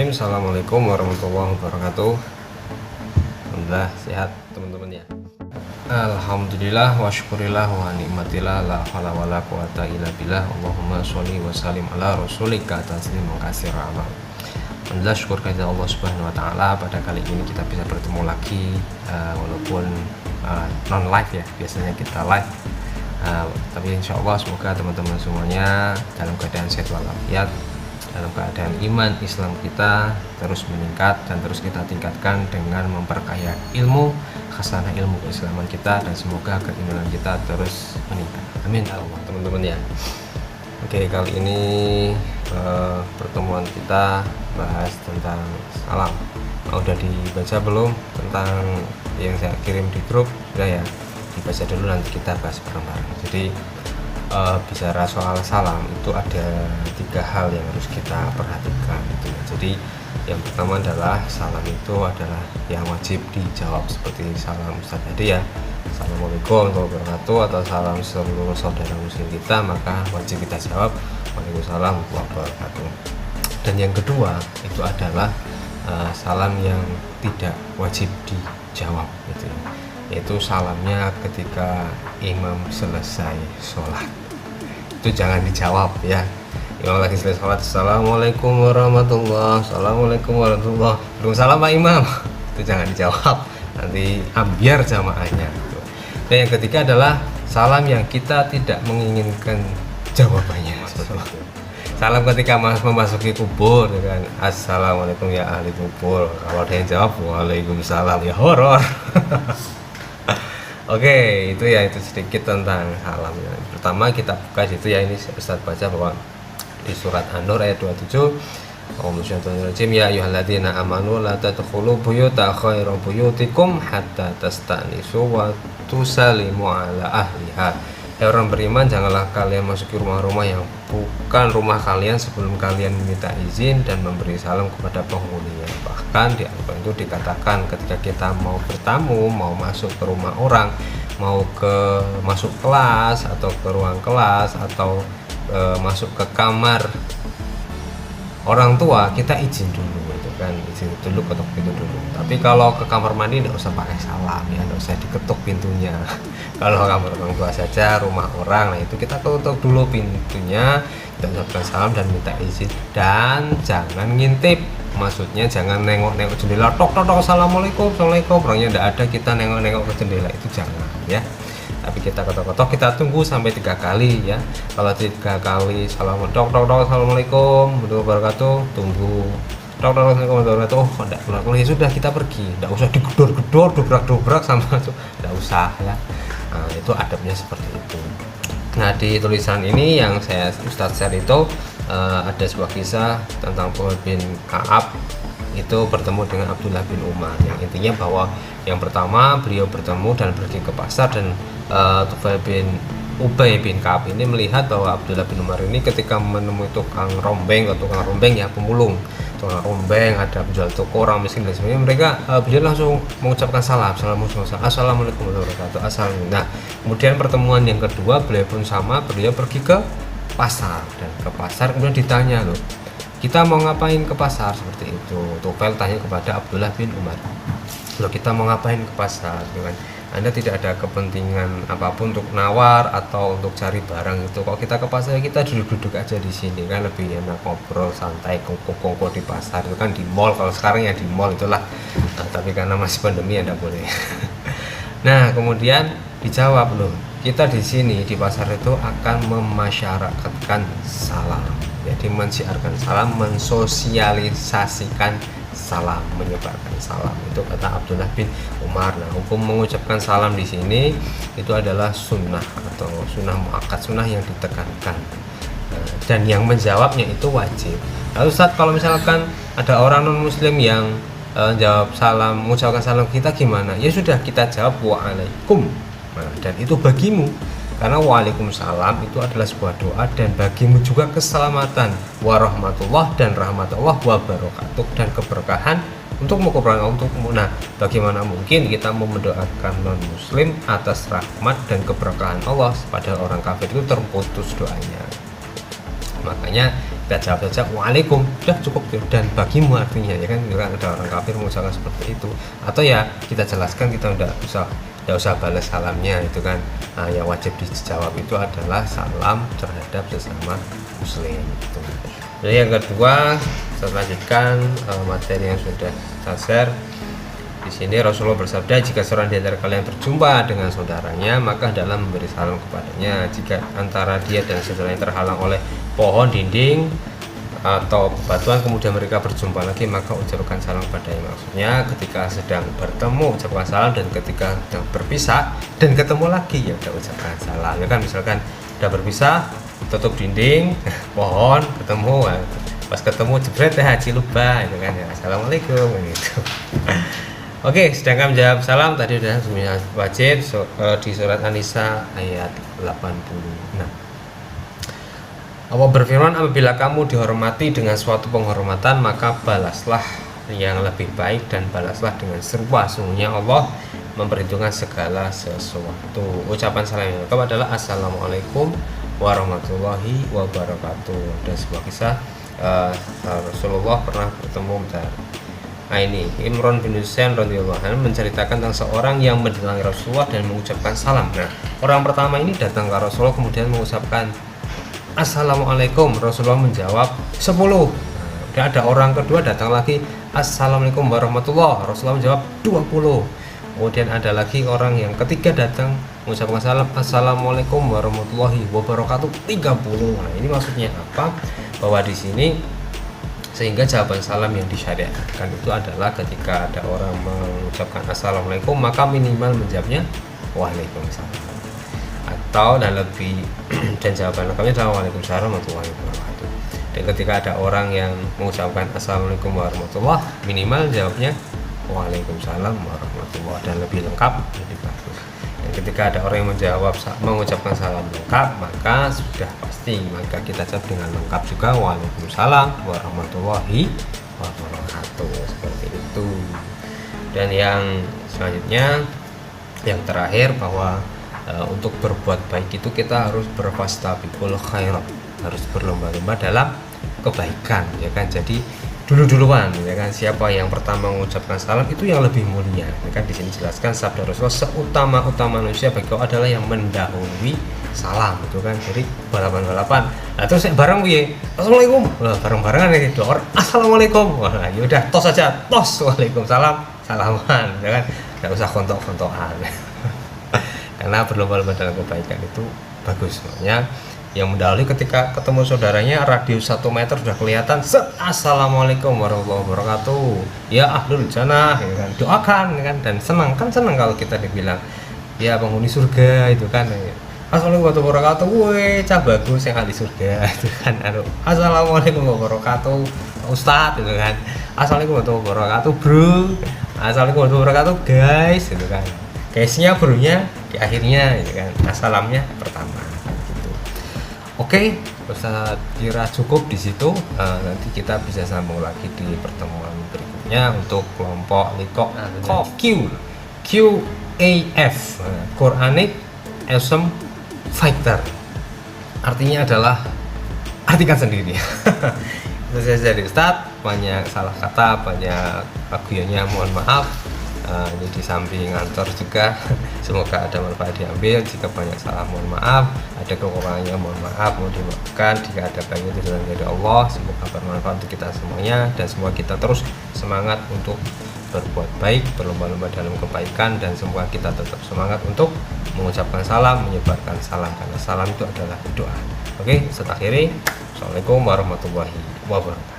Bismillahirrahmanirrahim. Assalamualaikum warahmatullahi wabarakatuh. Alhamdulillah sehat teman-teman ya. Alhamdulillah wa syukurillah wa nikmatillah la haula wala quwata illa billah. Allahumma sholli wa sallim ala rasulika tasliman katsira amal. Alhamdulillah, syukur kepada Allah Subhanahu wa taala, pada kali ini kita bisa bertemu lagi walaupun non live ya. Biasanya kita live. Tapi insya Allah semoga teman-teman semuanya dalam keadaan sehat walafiat, dalam keadaan iman Islam kita terus meningkat dan terus kita tingkatkan dengan memperkaya ilmu, khasanah ilmu keislaman kita, dan semoga keimanan kita terus meningkat. Amin ya Allah teman-teman ya. Oke, kali ini pertemuan kita bahas tentang salam. Udah dibaca belum tentang yang saya kirim di grup? Sudah ya, dibaca dulu, nanti kita bahas bareng-bareng. Jadi bicara soal salam itu ada 3 hal yang harus kita perhatikan gitu ya. Jadi yang pertama adalah salam itu adalah yang wajib dijawab, seperti salam Ustaz tadi ya, Assalamualaikum warahmatullahi wabarakatuh, atau salam seluruh saudara muslim kita, maka wajib kita jawab Waalaikumsalam warahmatullahi wabarakatuh. Dan yang kedua itu adalah salam yang tidak wajib dijawab gitu ya, yaitu salamnya ketika imam selesai sholat. Itu jangan dijawab ya. Imam lagi selesai sholat, Assalamualaikum warahmatullahi, Assalamualaikum warahmatullahi, Waalaikumsalam Pak Imam. Itu jangan dijawab, nanti ambiar jamaahnya gitu. Dan yang ketiga adalah salam yang kita tidak menginginkan jawabannya. Salam ketika memasuki kubur ya kan, Assalamualaikum ya ahli kubur. Kalau ada yang jawab Waalaikumsalam, ya horor. Oke, itu ya, itu sedikit tentang salam ya. Pertama kita buka situ ya, ini Ustaz baca bahwa di surat An-Nur ayat 27, ya ayyuhalladzina amanu la tadkhulu buyuta khairu buyutikum hatta tastanisu wa tusallimu ala ahliha. Orang beriman, janganlah kalian masuki rumah-rumah yang bukan rumah kalian sebelum kalian meminta izin dan memberi salam kepada penghuninya. Bahkan di Al-Quran itu dikatakan ketika kita mau bertamu, mau masuk ke rumah orang, mau masuk kelas atau ke ruang kelas, atau masuk ke kamar orang tua, kita izin dulu gitu kan, izin dulu, ketuk pintu dulu. Tapi kalau ke kamar mandi tidak usah pakai salam ya, tidak usah diketuk pintunya. Kalau kamar orang tua saja, rumah orang, nah itu kita ketuk dulu pintunya, kita ucapkan salam dan minta izin, dan jangan ngintip. Maksudnya jangan nengok-nengok jendela, tok tok tok, assalamualaikum, assalamualaikum, orangnya tidak ada, kita nengok-nengok ke jendela, itu jangan ya. Tapi kita ketok-ketok, kita tunggu sampai 3 kali ya. Kalau 3 kali salam, tok tok tok, assalamualaikum warahmatullahi wabarakatuh, tunggu, tok tok, assalamualaikum warahmatullahi wabarakatuh. Oh, tidak pulang, ya sudah, kita pergi, tidak usah digedor-gedor, dobrak-dobrak sama itu, tidak usah ya. Nah, itu adabnya seperti itu. Nah, di tulisan ini yang saya Ustadz share itu ada sebuah kisah tentang Tufail bin Ka'ab itu bertemu dengan Abdullah bin Umar, yang intinya bahwa yang pertama beliau bertemu dan pergi ke pasar, dan Tufail bin Ubay bin Ka'ab ini melihat bahwa Abdullah bin Umar ini ketika menemui tukang rombeng ya, pemulung, tukang rombeng, ada penjual toko, orang miskin dan sebagainya, mereka beliau langsung mengucapkan salam, assalamualaikum warahmatullahi wabarakatuh, assalamualaikum. Nah, kemudian pertemuan yang kedua beliau pun sama, beliau pergi ke pasar, dan ke pasar kemudian ditanya, loh, kita mau ngapain ke pasar, seperti itu. Tufail tanya kepada Abdullah bin Umar, loh, kita mau ngapain ke pasar gitu kan, Anda tidak ada kepentingan apapun untuk nawar atau untuk cari barang itu, kok kita ke pasar, kita duduk-duduk aja di sini kan lebih enak, ngobrol santai, kongko di pasar itu kan, di mall, kalau sekarang ya di mall itulah. Nah, tapi karena masih pandemi ya tidak boleh. Nah, kemudian dijawab, loh, kita di sini di pasar itu akan memasyarakatkan salam, jadi mensiarkan salam, mensosialisasikan salam, menyebarkan salam, itu kata Abdullah bin Umar. Nah, hukum mengucapkan salam di sini itu adalah sunnah atau sunnah muakkad, sunnah yang ditekankan, dan yang menjawabnya itu wajib. Lalu Ustaz, kalau misalkan ada orang non muslim yang jawab salam, mengucapkan salam kita gimana? Ya sudah, kita jawab waalaikum. Nah, dan itu bagimu, karena waalaikumsalam itu adalah sebuah doa, dan bagimu juga keselamatan, warahmatullah, dan rahmatullah, wabarakatuh, dan keberkahan untukmu. Nah, bagaimana mungkin kita mau mendoakan non muslim atas rahmat dan keberkahan Allah, padahal orang kafir itu terputus doanya. Makanya kita jawab saja waalaikum, udah cukup. Dan bagimu artinya ya kan, ada orang kafir mengucapkan seperti itu. Atau ya kita jelaskan, kita tidak usah balas salamnya itu kan. Nah, yang wajib dijawab itu adalah salam terhadap sesama muslim itu. Jadi yang kedua, saya lanjutkan materi yang sudah saya share. Di sini Rasulullah bersabda, jika seorang di antara kalian berjumpa dengan saudaranya, maka hendaklah memberi salam kepadanya. Jika antara dia dan saudaranya terhalang oleh pohon, dinding, atau bebatuan, kemudian mereka berjumpa lagi, maka ucapkan salam kepadanya. Maksudnya ketika sedang bertemu ucapkan salam, dan ketika sedang berpisah dan ketemu lagi ya udah ucapkan salam. Ya kan, misalkan udah berpisah, tutup dinding, pohon, ketemu, pas ketemu jebret haji lupa itu kan ya, assalamualaikum gitu. Oke, sedangkan menjawab salam tadi udah semuanya wajib di surat An-Nisa ayat 86. Allah berfirman, apabila kamu dihormati dengan suatu penghormatan, maka balaslah yang lebih baik dan balaslah dengan serupa. Sungguhnya Allah memperhitungkan segala sesuatu. Ucapan salam yang lengkap adalah assalamualaikum warahmatullahi wabarakatuh. Dan sebuah kisah Rasulullah pernah bertemu ini Imran bin Husain radhiyallahu anhu menceritakan tentang seorang yang mendatangi Rasulullah dan mengucapkan salam. Nah, orang pertama ini datang ke Rasulullah kemudian mengucapkan assalamualaikum. Rasulullah menjawab 10. Dan ada orang kedua datang lagi, assalamualaikum warahmatullahi. Rasulullah menjawab 20. Kemudian ada lagi orang yang ketiga datang mengucapkan salam, assalamualaikum warahmatullahi wabarakatuh 30. Nah, ini maksudnya apa? Bahwa di sini sehingga jawaban salam yang disyariatkan itu adalah ketika ada orang mengucapkan assalamualaikum, maka minimal menjawabnya waalaikumsalam. Atau dan lebih dan jawaban lengkapnya adalah waalaikumsalam warahmatullahi wabarakatuh. Dan ketika ada orang yang mengucapkan assalamualaikum warahmatullahi, minimal jawabnya waalaikumsalam warahmatullahi, dan lebih lengkap lebih bagus. Dan ketika ada orang yang mengucapkan salam lengkap, maka sudah pasti maka kita jawab dengan lengkap juga waalaikumsalam warahmatullahi wabarakatuh, seperti itu. Dan yang selanjutnya, yang terakhir, bahwa untuk berbuat baik itu kita harus berfastabiqul khairat, harus berlomba-lomba dalam kebaikan ya kan. Jadi duluan ya kan, siapa yang pertama mengucapkan salam itu yang lebih mulia ya kan. Di sini jelaskan sabda Rasulullah, seutama-utama manusia bagi kau adalah yang mendahului salam itu kan. Jadi balapan. Nah terus bareng piye? Assalamualaikum. Wah, bareng-barengan ini dua orang assalamualaikum. Wah, ya udah tos aja, tos waalaikumsalam, salaman ya kan. Enggak usah kontok-kontokan. Karena berlomba-lomba dalam kebaikan itu bagus. Makanya yang mendahului ketika ketemu saudaranya radius 1 meter sudah kelihatan, assalamualaikum warahmatullahi wabarakatuh ya ahlul jannah ya kan, doakan ya kan. Dan senang kalau kita dibilang ya penghuni surga itu kan, assalamualaikum warahmatullahi wabarakatuh, weh cah bagus yang ahli surga itu kan. Assalamualaikum warahmatullahi wabarakatuh ustadz itu kan, assalamualaikum warahmatullahi wabarakatuh bro, assalamualaikum warahmatullahi wabarakatuh guys itu kan. Guysnya bronya di akhirnya ya kan, salamnya pertama. Oke, Ustaz kira cukup di situ. Nanti kita bisa sambung lagi di pertemuan berikutnya untuk kelompok liqo QAF, Quranic Awesome Fighter. Artinya adalah artikan sendiri. Itu saja dari Ustaz, banyak salah kata, banyak guyonnya, mohon maaf. Ini di samping kantor juga. Semoga ada manfaat diambil. Jika banyak salah mohon maaf, ada kekurangannya mohon maaf, mohon dimaafkan. Jika ada baiknya itu dari Allah. Semoga bermanfaat untuk kita semuanya, dan semoga kita terus semangat untuk berbuat baik, berlomba-lomba dalam kebaikan, dan semoga kita tetap semangat untuk mengucapkan salam, menyebarkan salam, karena salam itu adalah doa. Oke, saya akhiri. Assalamualaikum warahmatullahi wabarakatuh.